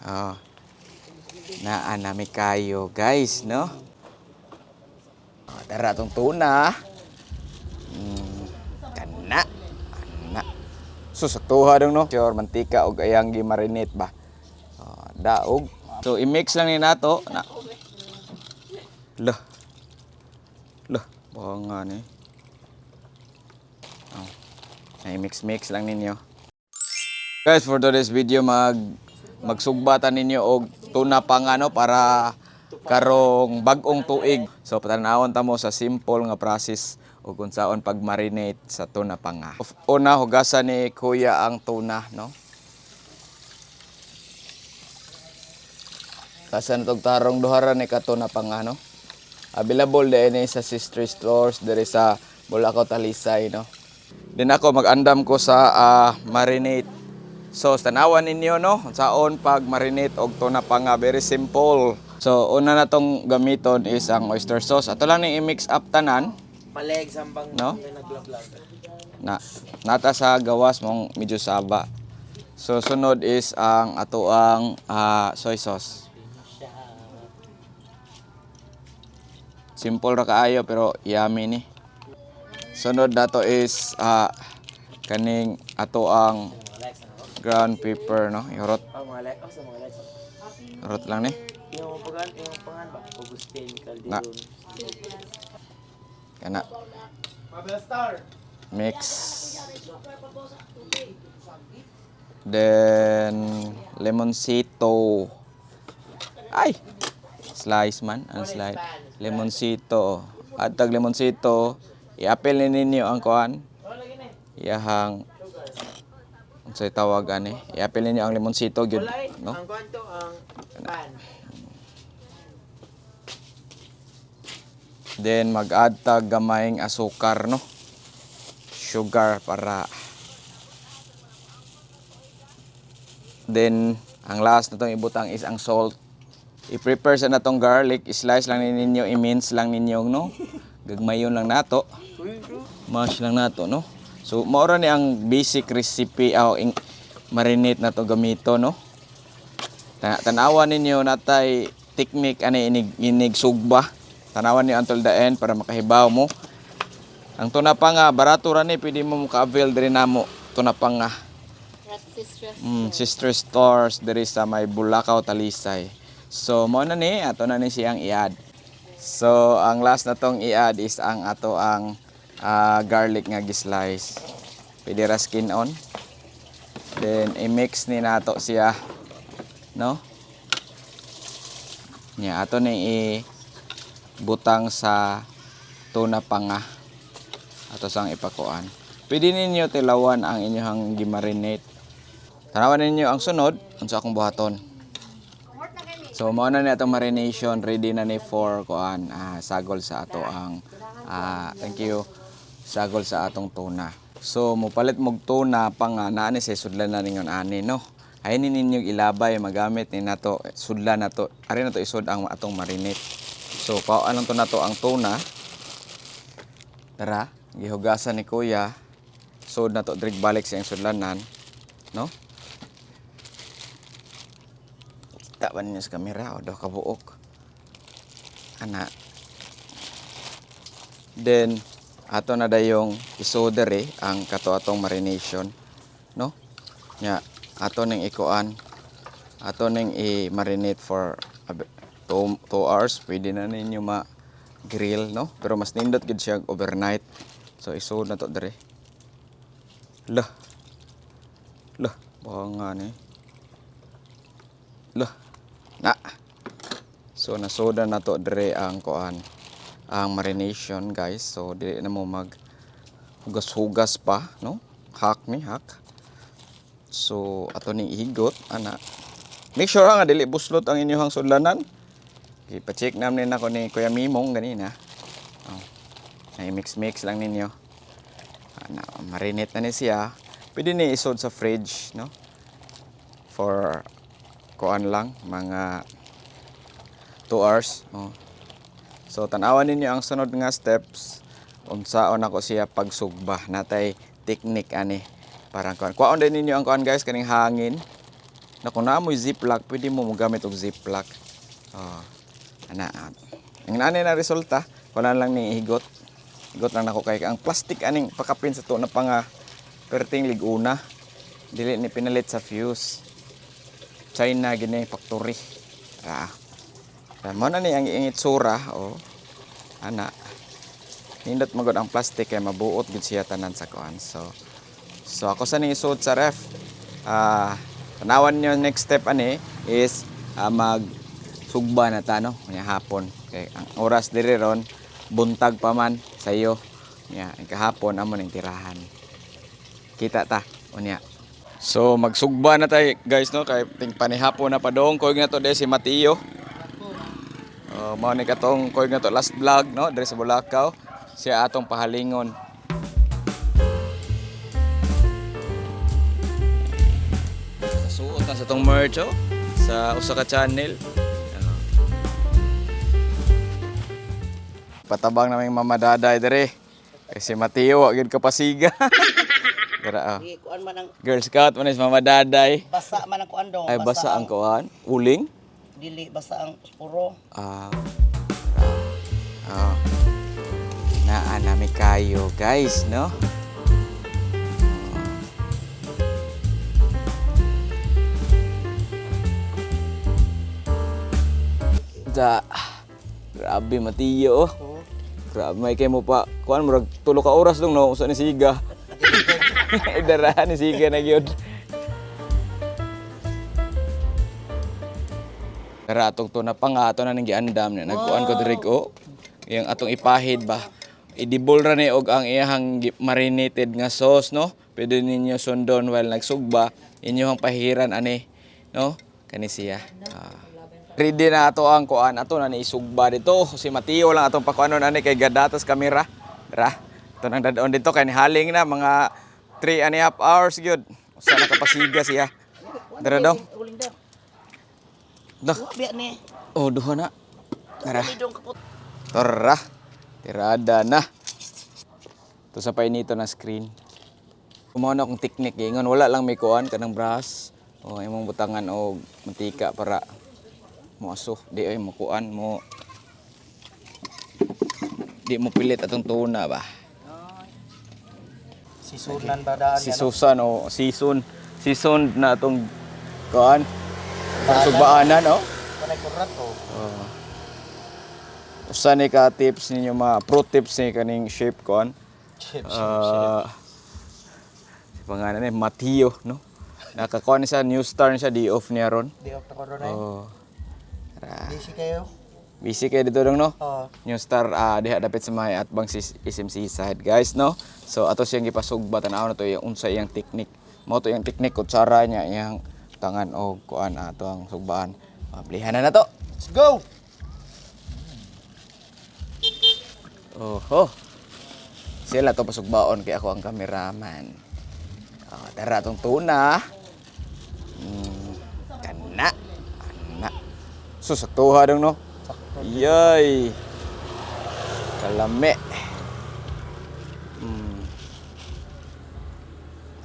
Oh, naanami kayo guys, no? Oh, tara tong tuna. Kana. Ana. Susaktuha dong no. Sure, mantika og ayang gi-marinate ba. Oh, daog. So i-mix lang ni nato na. Lah. Lah, nga ni. Oh. I-mix lang ninyo. Guys, for today's video magsugbatan ninyo og tuna pangano para karong bag-ong tuig. So patanawon ta mo sa simple nga process ug kung saon pag-marinate sa tuna panga. Una hugasan ni kuya ang tuna, no? Kasan tog tarong duhara ni ka tuna panga, no? Available din sa Sister Stores diri sa Bulacau Talisay, no? Din ako mag-andam ko sa marinate. So tanawan ninyo no, saon pag marinate og tuna panga, very simple. So una na tong gamiton is ang oyster sauce. Ato lang ni i-mix up tanan. Paleg sambang no? Naglablog. Nata sa gawas mong medyo saba. So sunod is ang ato ang soy sauce. Simple ra kaayo pero yummy ni. Sunod nato is kaning ato ang ground pepper, no? Ihurot. Oh, mga like. Oh, sa mga like. Ihurot lang ni. Yung pangan ba? Augustin, Na. Calderon. Kana. Star. Mix. Then lemoncito. Ay. Slice man, ang slice. Lemoncito. At tag lemoncito, i-apel ni ninyo ang kuan. Iyahang unsay tawag ani? I-apel ninyo ang lemoncito gyud, no? Ang kuan to ang pan. Then mag-add tag gamayng asukar, no? Sugar para. Then ang last na tong ibutang is ang salt. I-prepare sa natong garlic, slice lang ninyo, i-mince lang ninyo, no? Gagmayon lang nato. Mash lang nato, no? So mao ra ni ang basic recipe marinate na to gamito, no? Tanawan ninyo natay technique ani inig sugba. Tanawan niyo until the end para makahibaw mo. Ang tuna panga barato ra ni, pwede mo ka-avail diri namo tuna panga. Sister Stores diri sa may Bulacau Talisay. So mo na ni ato na ni siyang i-add. So ang last na tong i-add is ang ato ang garlic nga gi-slice. Pwede ra skin on. Then i-mix ni nato siya, no? Nya ato ni butang sa tuna panga. Ato sang ipakuan. Pwede ninyo tilawan ang inyong gi-marinate. Tanawan ninyo ang sunod unsa akong buhaton. So mao na ni atong marination, ready na ni for kuan sagol sa ato ang thank you, sagol sa atong tuna. So mopalit mog tuna panga naa ni sa sudlan na ningon ani, no? Ay ninyo ilabay magamit ni nato sudlan nato. Ari nato isud ang atong marinate. So kuan lang to nato ang tuna. Tara, gihugasan ni kuya. Sud nato drig balik sa iyang sudlanan, no? Taban niyo sa kamera, o daw kabuok. Ana. Then, ato na dayong isodere ang kato atong marination, no? Nya, ato ning ikuan, ato ning i-marinate for 2 hours. Pwede na ninyo ma-grill, no? Pero mas nindot gid siya overnight. So, isod na to dere. Lah, baka ni. Lah, na. So nasoda na to dire ang kuan, ang marination, guys. So dili na mo mag hugas-hugas pa, no? Hack. So ato ning ihigot ana. Make sure nga dili buslot ang inyong sudlanan. Ipa-check namin nako ni Kuya Mimong ganina. Oh. Ay mix lang ninyo. Ana, marinate na ni siya. Pwede ni isod sa fridge, no? For kuan lang mga 2 hours. Oh. So tanawan ninyo ang sunod nga steps unsaon ako siya pagsugba. Natay technique ani parang kuan. Kuan din ninyo ang kuan, guys, kaning hangin. Na kung naamoy ziplock, pwede mo magamit og ziplock. Oh, ana. Ang nani na resulta, wala lang ning higot. Higot lang nako kay ang plastic aning pakapin sa to na panga perting liguna. Dili ni pinalit sa fuse. China gini factory. Mo na ni ang itsura, oh. Ana. Nindot magod ang plastic kay mabuot gid siya tanan sa kuan. So ako sa ning isuot sa ref. Tanawan nyo next step ani is mag sugba na ta no nya hapon. Kay ang oras diri ron buntag pa man sa iyo. Nya kahapon amo ning tirahan. Kita ta unya. So magsugba na tay guys no kay ting panihapon na pa dong koy na to de si Mateo. Mao ni katong koy na to last vlog no diri sa Bulacau. Siya atong pahalingon. Suot na sa tong merch oh, sa usa ka channel. Patabang naming mamadaday dire. Kasi Mateo wa gyud kapasiga. Dara Di kuan man ang Girl Scout man is mamadaday. basa man ang kuan dong. Ay basa ang kuan. Uling. Dili basa ang puro. Naanami kayo guys no. Grabe Mateo oh. Grabe may kay mo pa kuan murag 3 ka oras dong no usa ni siga. Darahan ni siga na gyud. Tara atong to na pa nga ato na ning giandam na nagkuan ko diri ko. Yang atong ipahid ba. Idibol ra ni og ang iyang marinated nga sauce no. Pwede ninyo sundon while nagsugba inyong pahiran ani no kani siya. Ready na ato ang kuan ato na ni isugba dito. Si Mateo lang atong pakuanon ani kay gadatas kamera. Tara. Ito nang dadon dito kay nihaling na mga 3.5 hours gyud. Usa na kapasiga siya. Tara daw. Uling daw. Dah. Biya ni. Oh, duha na. Tara. Dong kapot. Tara. Tirada na. Ito sa painito na screen. Kumaon akong teknik ingon wala lang may kuan kanang brush. O imong butangan og mantika para moaso di ay mo kuan mo di mo pilit atong tuna ba. Sisunan ba daan Si Susan o season na atong kuan. Sugbaanan oh. Kanay kurat oh. Usa ni ka tips ninyo mga pro tips ni kaning shape kuan. Chip. Pangalan ni Mateo no. Nakakuha ni sa new star siya di off niya ron. Di off ko ron ay. Oh. Busy kayo. Busy kayo dito dong no. Oh. New star diha dapit sa may atbang SMC side guys no. So ato siyang gipasugba tan-aw na to yung unsa iyang teknik. Mao to iyang teknik kutsara niya iyang tangan og kuan ato ang sugbaan. Mablihan na to. Let's go. Oho. Sila to pasugbaon kay ako ang cameraman. Tara tong tuna. Kana. Ana. Susaktuha dong no. Yay. Kalame.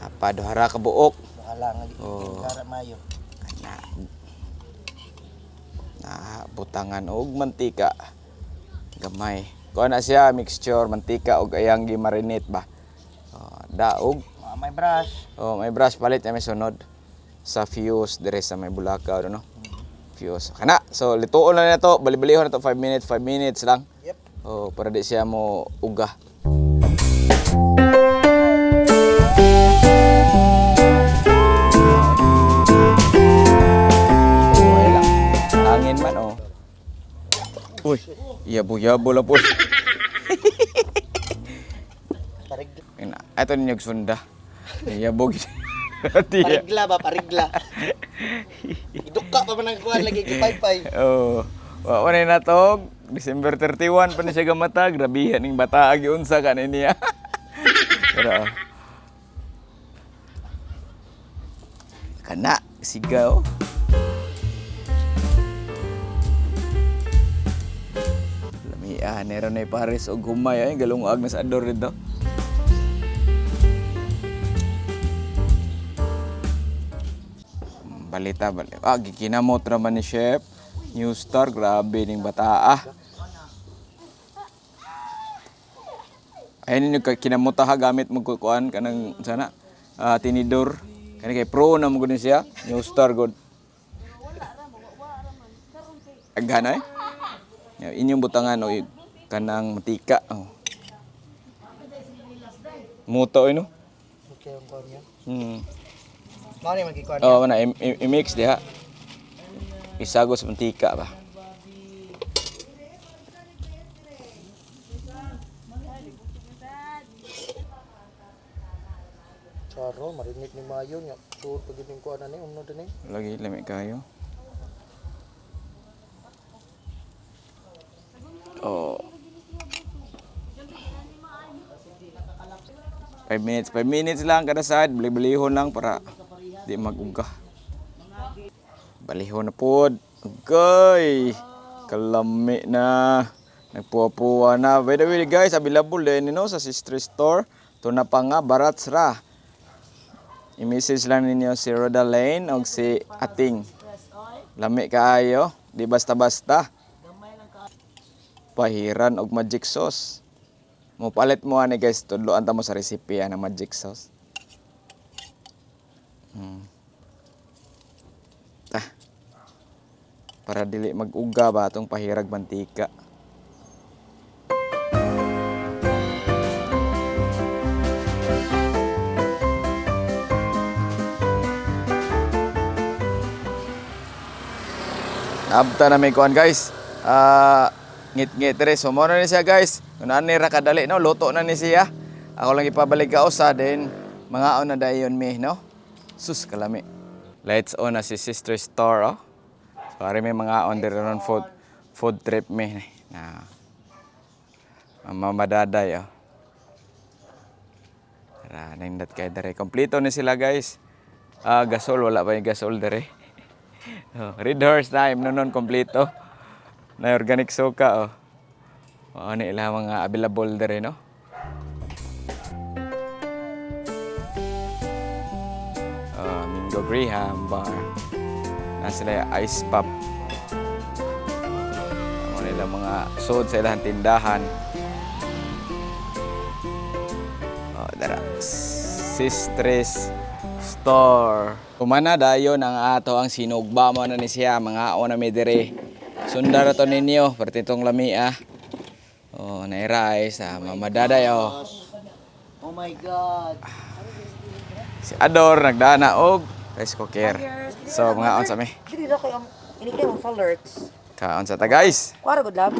Apa dohara ka buok. Bahala nga di Oh. kara mayo. Kana. Butangan og mantika. Gamay. Kuha na siya mixture mantika og ayang gi-marinate ba. Daog. May brush. Oh, may brush palit na may sunod sa fuse dire sa may Bulacau no. Fuse. Kana. So lituon na to, bali-balihon na to 5 minutes lang. Yep. Oh, para di siya mo uga. Oh, ay lang. Hangin man oh. Uy, yabo-yabo lang po. Parig Ito ninyog sunda. Yabog. parigla ba parigla. Idukka pa man ang kuan lagi gipaypay. Oh. Wa na natog. December 31 pa ni siya gamata. Grabihan ning bata agi unsa ka niya. Pero kana sigaw. Lamian nero na Paris og humay ay galungag na sa ador dito. Balita. Ah, gikinamot naman ni Chef. New Star, grabe ning bata ah. Ayun ninyo kinamot ha gamit mo kuan kanang sana tinidor. Kani kay pro na mo gud siya. New Star god. Agana inyong butangan o kanang matika. Oh. Muto no. Okay, ang kuan niya. Hmm. Mao ni magikuan Oh, na i-mix diha. Isagos mantika ba. Charo, marinit ni mayo nya. Suot pag yung kuan ani, umno din eh. Lagi lami kayo. Oh. 5 minutes lang kada side, bali-balihon lang para di mag-ugah. Balihon na pod. Okay. Kalami na. Nagpuwa-puwa na. By the way guys, available din sa Sister Store. Tuna pa nga, Barats ra. I-message lang ninyo si Roda Lane o si Ating. Lami kaayo. Di basta-basta. Pahiran og magic sauce. Mupalit mo ani guys, tudloan ta mo sa recipe ng magic sauce. Para dili mag-uga ba atong pahirag mantika. Naabta na may kuan guys. Ngit-ngit rin. So, muna ni siya guys. Kung ani ra kadali, no? Luto na ni siya. Ako lang ipabalik ka usa din. Mga on na dayon mi, no? Sus, kalami. Lights on na si Sister Store, oh. So, ari may mga on there on food trip mi. Na mamadaday, oh. Tara, nindot kay dere. Kompleto ni sila guys. Gasol, wala pa yung gasol dere. Oh, Red Horse time, nonon kompleto. Na organic soka, oh. Ano ila mga available dere, no? Mingo Graham Bar. Na sila ice pop. Ano nila mga sold sa ilang tindahan. Oh, dara. Sisters Store. Kumana dayon ang ato ang sinugba mo na ni siya mga ona mi dire. Sundar to ninyo pertitong lami ah. Oh, nairay sa mamadaday oh. Oh my god. Si Ador nagdana og rice cooker. So mga on sa mi. Dili na koy ang inikay mo sa alerts. Kaon sa ta guys. Kuara gud lab.